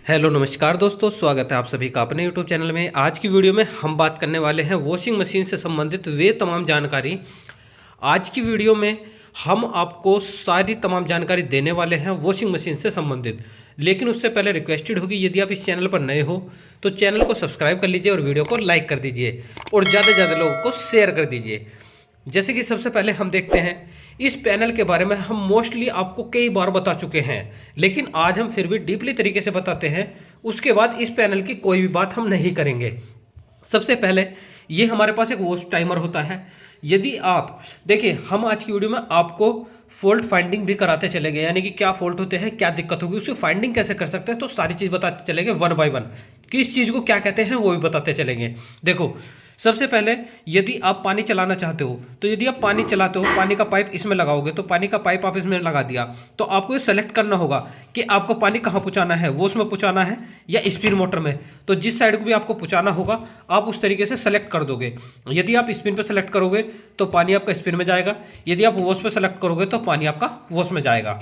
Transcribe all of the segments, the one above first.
Hello नमस्कार दोस्तों, स्वागत है आप सभी का अपने यूट्यूब चैनल में। आज की वीडियो में हम बात करने वाले हैं वॉशिंग मशीन से संबंधित वे तमाम जानकारी। आज की वीडियो में हम आपको सारी तमाम जानकारी देने वाले हैं वॉशिंग मशीन से संबंधित। लेकिन उससे पहले रिक्वेस्टेड होगी, यदि आप इस चैनल पर नए हो तो चैनल को सब्सक्राइब कर लीजिए और वीडियो को लाइक कर दीजिए और ज़्यादा से ज़्यादा लोगों को शेयर कर दीजिए। जैसे कि सबसे पहले हम देखते हैं इस पैनल के बारे में। हम मोस्टली आपको कई बार बता चुके हैं, लेकिन आज हम फिर भी डीपली तरीके से बताते हैं। उसके बाद इस पैनल की कोई भी बात हम नहीं करेंगे। सबसे पहले ये हमारे पास एक वॉश टाइमर होता है। यदि आप देखिए, हम आज की वीडियो में आपको फॉल्ट फाइंडिंग भी कराते चलेंगे, यानी कि क्या फॉल्ट होते हैं, क्या दिक्कत होगी, उसकी फाइंडिंग कैसे कर सकते हैं, तो सारी चीज़ बताते चलेंगे वन बाय वन। किस चीज़ को क्या कहते हैं वो भी बताते चलेंगे। देखो, सबसे पहले यदि आप पानी चलाना चाहते हो तो यदि आप पानी चलाते हो, पानी का पाइप इसमें लगाओगे तो पानी का पाइप आप इसमें लगा दिया, तो आपको ये सेलेक्ट करना होगा कि आपको पानी कहाँ पहुँचाना है, वो उसमें पहुँचाना है या स्पिन मोटर में। तो जिस साइड को भी आपको पहुँचाना होगा आप उस तरीके से सेलेक्ट कर दोगे। यदि आप स्पिन पर सेलेक्ट करोगे तो पानी आपका स्पिन में जाएगा, यदि आप वॉश पर सेलेक्ट करोगे तो पानी आपका वॉश में जाएगा।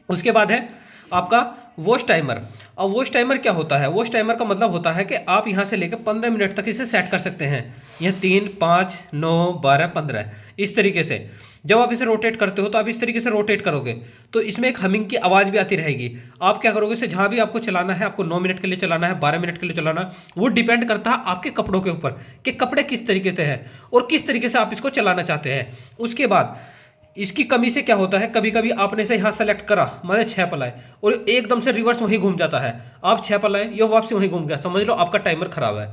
उसके बाद है आपका वॉश टाइमर। और वॉश टाइमर क्या होता है? वॉश टाइमर का मतलब होता है कि आप यहाँ से लेकर 15 मिनट तक इसे सेट कर सकते हैं। यह 3, 5, 9, 12, 15 इस तरीके से। जब आप इसे रोटेट करते हो तो आप इस तरीके से रोटेट करोगे तो इसमें एक हमिंग की आवाज़ भी आती रहेगी। आप क्या करोगे, इसे जहाँ भी आपको चलाना है, आपको 9 मिनट के लिए चलाना है, 12 मिनट के लिए चलाना है, वो डिपेंड करता है आपके कपड़ों के ऊपर कि कपड़े किस तरीके से हैं और किस तरीके से आप इसको चलाना चाहते हैं। उसके बाद इसकी कमी से क्या होता है, कभी कभी आपने से यहाँ सेलेक्ट करा, माने 6 पलाए, और एकदम से रिवर्स वहीं घूम जाता है। आप 6 पलाए, ये वापसी वहीं घूम गया, समझ लो आपका टाइमर खराब है।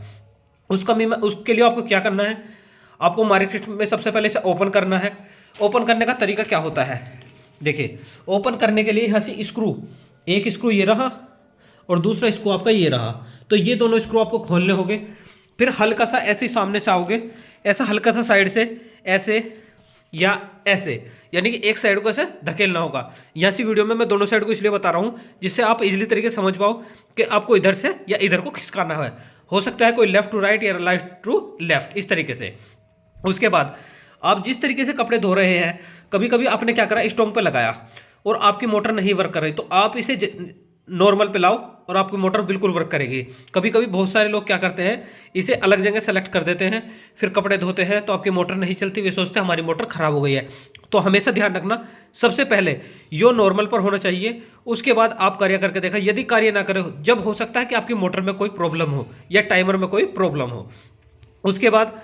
उसके लिए आपको क्या करना है, आपको मार्केट में सबसे पहले इसे ओपन करना है। ओपन करने का तरीका क्या होता है, देखिए, ओपन करने के लिए यहाँ से स्क्रू, एक स्क्रू ये रहा और दूसरा स्क्रू आपका ये रहा, तो ये दोनों स्क्रू आपको खोलने होंगे। फिर हल्का सा ऐसे ही सामने से आओगे, ऐसा हल्का सा साइड से ऐसे या ऐसे, यानी कि एक साइड को ऐसे धकेलना होगा। यहाँ से वीडियो में मैं दोनों साइड को इसलिए बता रहा हूँ जिससे आप इजीली तरीके से समझ पाओ कि आपको इधर से या इधर को खिसकाना है। हो सकता है कोई लेफ्ट टू राइट या राइट टू लेफ्ट, इस तरीके से। उसके बाद आप जिस तरीके से कपड़े धो रहे हैं, कभी कभी आपने क्या करा, स्टोव पे लगाया और आपकी मोटर नहीं वर्क कर रही, तो आप इसे नॉर्मल पे लाओ और आपकी मोटर बिल्कुल वर्क करेगी। कभी कभी बहुत सारे लोग क्या करते हैं, इसे अलग जगह सेलेक्ट कर देते हैं, फिर कपड़े धोते हैं तो आपकी मोटर नहीं चलती, वे सोचते हैं हमारी मोटर खराब हो गई है। तो हमेशा ध्यान रखना, सबसे पहले यो नॉर्मल पर होना चाहिए। उसके बाद आप कार्य करके देखा, यदि कार्य ना करे, जब हो सकता है कि आपकी मोटर में कोई प्रॉब्लम हो या टाइमर में कोई प्रॉब्लम हो। उसके बाद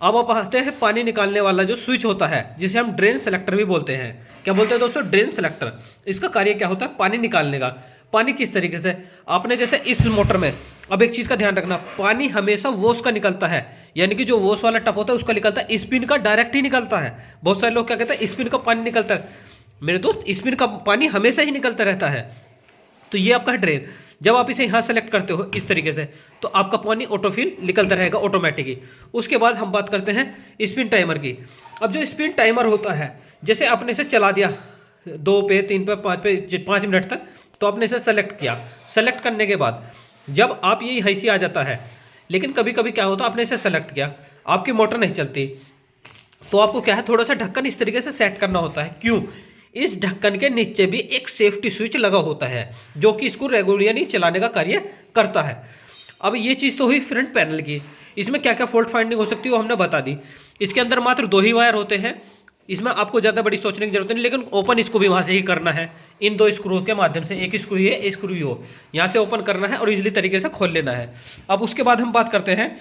अब आप आते हैं पानी निकालने वाला जो स्विच होता है, जिसे हम ड्रेन सेलेक्टर भी बोलते हैं। क्या बोलते हैं दोस्तों? Drain selector. इसका कार्य क्या होता है, पानी निकालने का। पानी किस तरीके से, आपने जैसे इस मोटर में, अब एक चीज का ध्यान रखना, पानी हमेशा वॉश का निकलता है, यानी कि जो वॉश वाला टप होता है उसका निकलता है, स्पिन का डायरेक्ट ही निकलता है। बहुत सारे लोग क्या कहते हैं, स्पिन का पानी निकलता है। मेरे दोस्त, स्पिन का पानी हमेशा ही निकलता रहता है। तो ये आपका है ड्रेन। जब आप इसे यहाँ सेलेक्ट करते हो इस तरीके से, तो आपका पानी ऑटोफिल निकलता रहेगा ऑटोमेटिकली। उसके बाद हम बात करते हैं स्पिन टाइमर की। अब जो स्पिन टाइमर होता है, जैसे आपने इसे चला दिया 2 पे, 3 पे, 5 पे, 5 मिनट तक, तो आपने इसे सेलेक्ट किया। सेलेक्ट करने के बाद जब आप ये यहीं से आ जाता है, लेकिन कभी कभी क्या होता है, आपने इसे सेलेक्ट किया, आपकी मोटर नहीं चलती, तो आपको क्या है, थोड़ा सा ढक्कन इस तरीके से सेट करना होता है। क्यों? इस ढक्कन के नीचे भी एक सेफ्टी स्विच लगा होता है जो कि इसको रेगुलरली चलाने का कार्य करता है। अब ये चीज़ तो हुई फ्रंट पैनल की। इसमें क्या क्या फॉल्ट फाइंडिंग हो सकती है वो हमने बता दी। इसके अंदर मात्र 2 ही वायर होते हैं, इसमें आपको ज़्यादा बड़ी सोचने की जरूरत नहीं, लेकिन ओपन इसको भी वहाँ से ही करना है, इन 2 स्क्रू के माध्यम से। एक स्क्रू ये, एक स्क्रू यो, यहाँ से ओपन करना है और इजीली तरीके से खोल लेना है। अब उसके बाद हम बात करते हैं,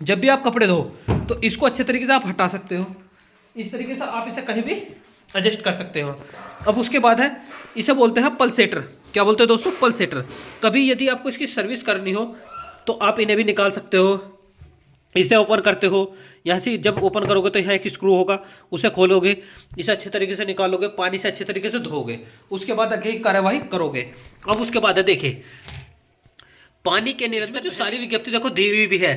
जब भी आप कपड़े धो तो इसको अच्छे तरीके से आप हटा सकते हो, इस तरीके से आप इसे कहीं भी एडजस्ट कर सकते हो। अब उसके बाद है, इसे बोलते हैं पल्सेटर। क्या बोलते हैं दोस्तों? पल्सेटर। कभी यदि आपको इसकी सर्विस करनी हो तो आप इन्हें भी निकाल सकते हो। इसे ओपन करते हो, यहाँ से जब ओपन करोगे तो यहाँ एक स्क्रू होगा, उसे खोलोगे, इसे अच्छे तरीके से निकालोगे, पानी से अच्छे तरीके से धोगे, उसके बाद आगे कार्यवाही करोगे। अब उसके बाद है, देखिए, पानी के निरंतर जो सारी विज्ञप्ति देखो दी हुई भी है।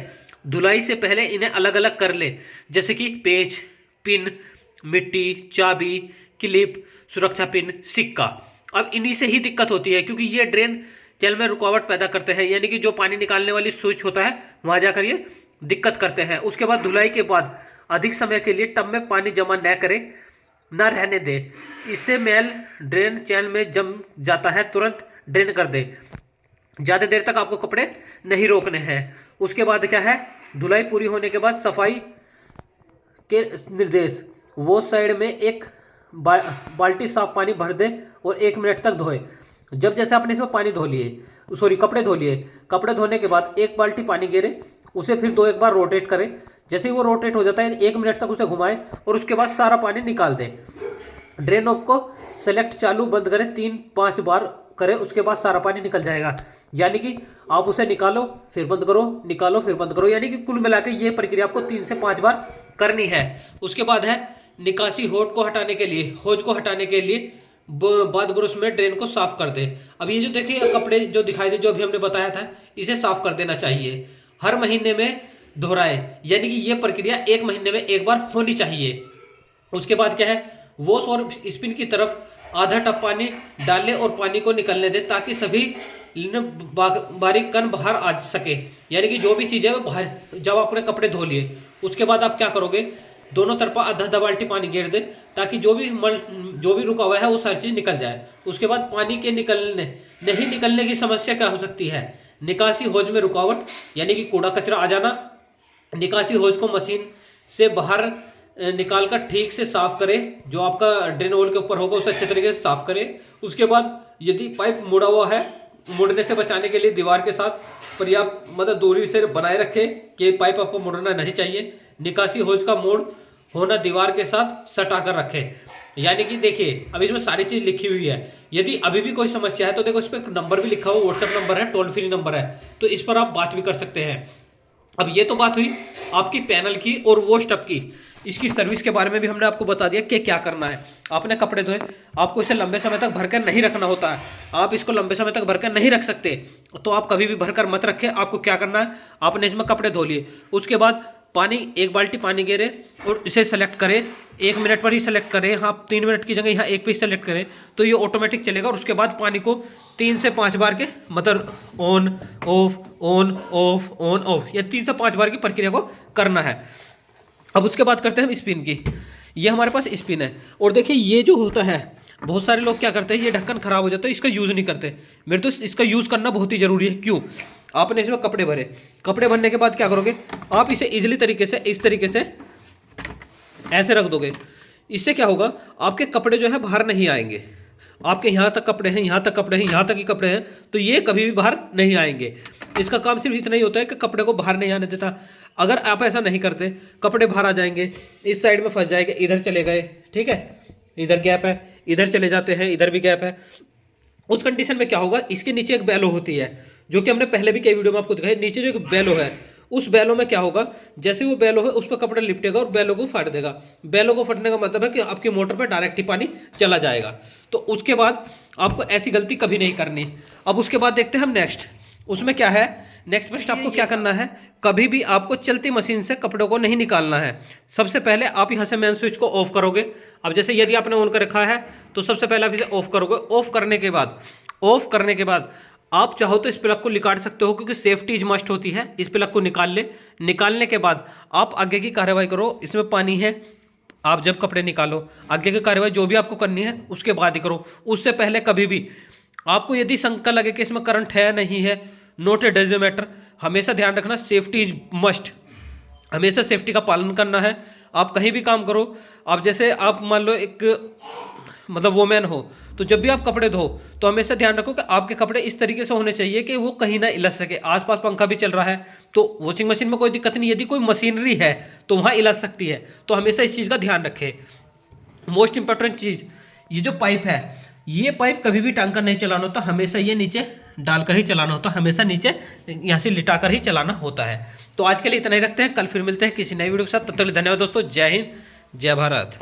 धुलाई से पहले इन्हें अलग अलग कर ले, जैसे कि पेच, पिन, मिट्टी, चाबी, क्लिप, सुरक्षा पिन, सिक्का। अब इन्हीं से ही दिक्कत होती है, क्योंकि ये ड्रेन जल में रुकावट पैदा करते हैं, यानी कि जो पानी निकालने वाली स्विच होता है वहां जाकर ये दिक्कत करते हैं। उसके बाद धुलाई के बाद अधिक समय के लिए टब में पानी जमा न करें, न रहने दे, इससे मैल ड्रेन चैनल में जम जाता है, तुरंत ड्रेन कर दे। ज़्यादा देर तक आपको कपड़े नहीं रोकने हैं। उसके बाद क्या है, धुलाई पूरी होने के बाद सफाई के निर्देश, वॉश साइड में एक बाल्टी साफ पानी भर दे और 1 मिनट तक धोए। जब जैसे आपने इसमें पानी धो लिए, सॉरी कपड़े धो लिए, कपड़े धोने के बाद 1 बाल्टी पानी गेरे, उसे फिर 2 एक बार रोटेट करें। जैसे ही वो रोटेट हो जाता है 1 मिनट तक उसे घुमाएं और उसके बाद सारा पानी निकाल दें। ड्रेन नॉब को सेलेक्ट चालू बंद करें, 3-5 बार करें, उसके बाद सारा पानी निकल जाएगा। यानी कि आप उसे निकालो फिर बंद करो, निकालो फिर बंद करो, यानी कि कुल मिलाकर ये प्रक्रिया आपको 3 से 5 बार करनी है। उसके बाद है निकासी होज को हटाने के लिए बाद ब्रश में ड्रेन को साफ कर दे। अब ये जो देखिए कपड़े जो दिखाई दे, जो अभी हमने बताया था, इसे साफ कर देना चाहिए। हर महीने में दोहराए, यानी कि ये प्रक्रिया 1 महीने में 1 बार होनी चाहिए। उसके बाद क्या है, वॉश और स्पिन की तरफ आधा टप पानी डालें और पानी को निकलने दें ताकि सभी बारीक कण बाहर आ सके। यानी कि जो भी चीज़ है वो बाहर, जब आपने कपड़े धो लिए उसके बाद आप क्या करोगे, दोनों तरफा आधा बाल्टी पानी घेर दे ताकि जो भी रुका हुआ है वो सारी चीज़ निकल जाए। उसके बाद पानी के नहीं निकलने की समस्या क्या हो सकती है, निकासी होज में रुकावट, यानी कि कूड़ा कचरा आ जाना। निकासी होज को मशीन से बाहर निकाल कर ठीक से साफ करें, जो आपका ड्रेन होल के ऊपर होगा उसे अच्छे तरीके से साफ करें। उसके बाद यदि पाइप मुड़ा हुआ है, मुड़ने से बचाने के लिए दीवार के साथ पर्याप्त दूरी से बनाए रखें कि पाइप आपको मुड़ना नहीं चाहिए। निकासी होज का मोड़ होना दीवार के साथ सटा कर रखें। यानी कि देखिए अब इसमें सारी चीज़ लिखी हुई है। यदि अभी भी कोई समस्या है तो देखो इस पर नंबर भी लिखा हुआ, व्हाट्सएप नंबर है, टोल फ्री नंबर है, तो इस पर आप बात भी कर सकते हैं। अब ये तो बात हुई आपकी पैनल की और वॉश टब की। इसकी सर्विस के बारे में भी हमने आपको बता दिया कि क्या करना है। आपने कपड़े धोए, आपको इसे लंबे समय तक भरकर नहीं रखना होता है। आप इसको लंबे समय तक भरकर नहीं रख सकते, तो आप कभी भी भरकर मत रखें। आपको क्या करना है, आपने इसमें कपड़े धो लिए, उसके बाद पानी 1 बाल्टी पानी गेरे और इसे सेलेक्ट करें। 1 मिनट पर ही सेलेक्ट करें, यहाँ 3 मिनट की जगह यहाँ 1 पे सेलेक्ट करें तो ये ऑटोमेटिक चलेगा। और उसके बाद पानी को 3 से 5 बार के ऑन ऑफ या 3 से 5 बार की प्रक्रिया को करना है। अब उसके बाद करते हैं हम स्पिन की। ये हमारे पास स्पिन है और देखिए ये जो होता है, बहुत सारे लोग क्या करते हैं, ये ढक्कन खराब हो जाता है, इसका यूज़ नहीं करते। मेरे तो इसका यूज़ करना बहुत ही ज़रूरी है। क्यों, आपने इसमें कपड़े भरे, कपड़े भरने के बाद क्या करोगे, आप इसे इजीली तरीके से इस तरीके से ऐसे रख दोगे। इससे क्या होगा, आपके कपड़े जो है बाहर नहीं आएंगे। आपके यहाँ तक कपड़े हैं, यहाँ तक कपड़े हैं, यहाँ तक ही कपड़े हैं, तो ये कभी भी बाहर नहीं आएंगे। इसका काम सिर्फ इतना ही होता है कि कपड़े को बाहर नहीं आने देता। अगर आप ऐसा नहीं करते, कपड़े बाहर आ जाएंगे, इस साइड में फंस जाएंगे, इधर चले गए, ठीक है, इधर गैप है, इधर चले जाते हैं, इधर भी गैप है। उस कंडीशन में क्या होगा, इसके नीचे एक बेलो होती है, जो कि हमने पहले भी कई वीडियो में आपको दिखाई। नीचे जो एक बेलो है, उस बैलो में क्या होगा, जैसे वो बैलो है उस पर कपड़ा लिपटेगा और बैलो को फाड़ देगा। बैलो को फटने का मतलब है कि आपकी मोटर पर डायरेक्ट ही पानी चला जाएगा। तो उसके बाद आपको ऐसी गलती कभी नहीं करनी। अब उसके बाद देखते हैं हम नेक्स्ट, उसमें क्या है। नेक्स्ट आपको क्या करना है, कभी भी आपको चलती मशीन से कपड़ों को नहीं निकालना है। सबसे पहले आप यहाँ से मेन स्विच को ऑफ करोगे। अब जैसे यदि आपने ऑन कर रखा है तो सबसे पहले आप इसे ऑफ करोगे। ऑफ करने के बाद आप चाहो तो इस प्लग को निकाल सकते हो, क्योंकि सेफ्टी इज मस्ट होती है। इस प्लग को निकालने के बाद आप आगे की कार्रवाई करो। इसमें पानी है, आप जब कपड़े निकालो आगे की कार्रवाई जो भी आपको करनी है उसके बाद ही करो। उससे पहले कभी भी आपको यदि शंका लगे कि इसमें करंट है नहीं है, नोट ए डज मैटर, हमेशा ध्यान रखना सेफ्टी इज मस्ट। हमेशा सेफ्टी का पालन करना है। आप कहीं भी काम करो, आप जैसे आप मान लो एक वोमेन हो, तो जब भी आप कपड़े धो तो हमेशा ध्यान रखो कि आपके कपड़े इस तरीके से होने चाहिए कि वो कहीं ना इलझ सके। आसपास पंखा भी चल रहा है तो वॉशिंग मशीन में कोई दिक्कत नहीं, यदि कोई मशीनरी है तो वहाँ इलझ सकती है, तो हमेशा इस चीज़ का ध्यान रखें। मोस्ट इंपॉर्टेंट चीज़, ये जो पाइप है, ये पाइप कभी भी टांग कर नहीं चलाना होता, हमेशा ये नीचे डालकर ही चलाना होता, हमेशा नीचे यहाँ से लिटाकर ही चलाना होता है। तो आज के लिए इतना ही रखते हैं, कल फिर मिलते हैं किसी नई वीडियो के साथ। तब तक धन्यवाद दोस्तों, जय हिंद, जय भारत।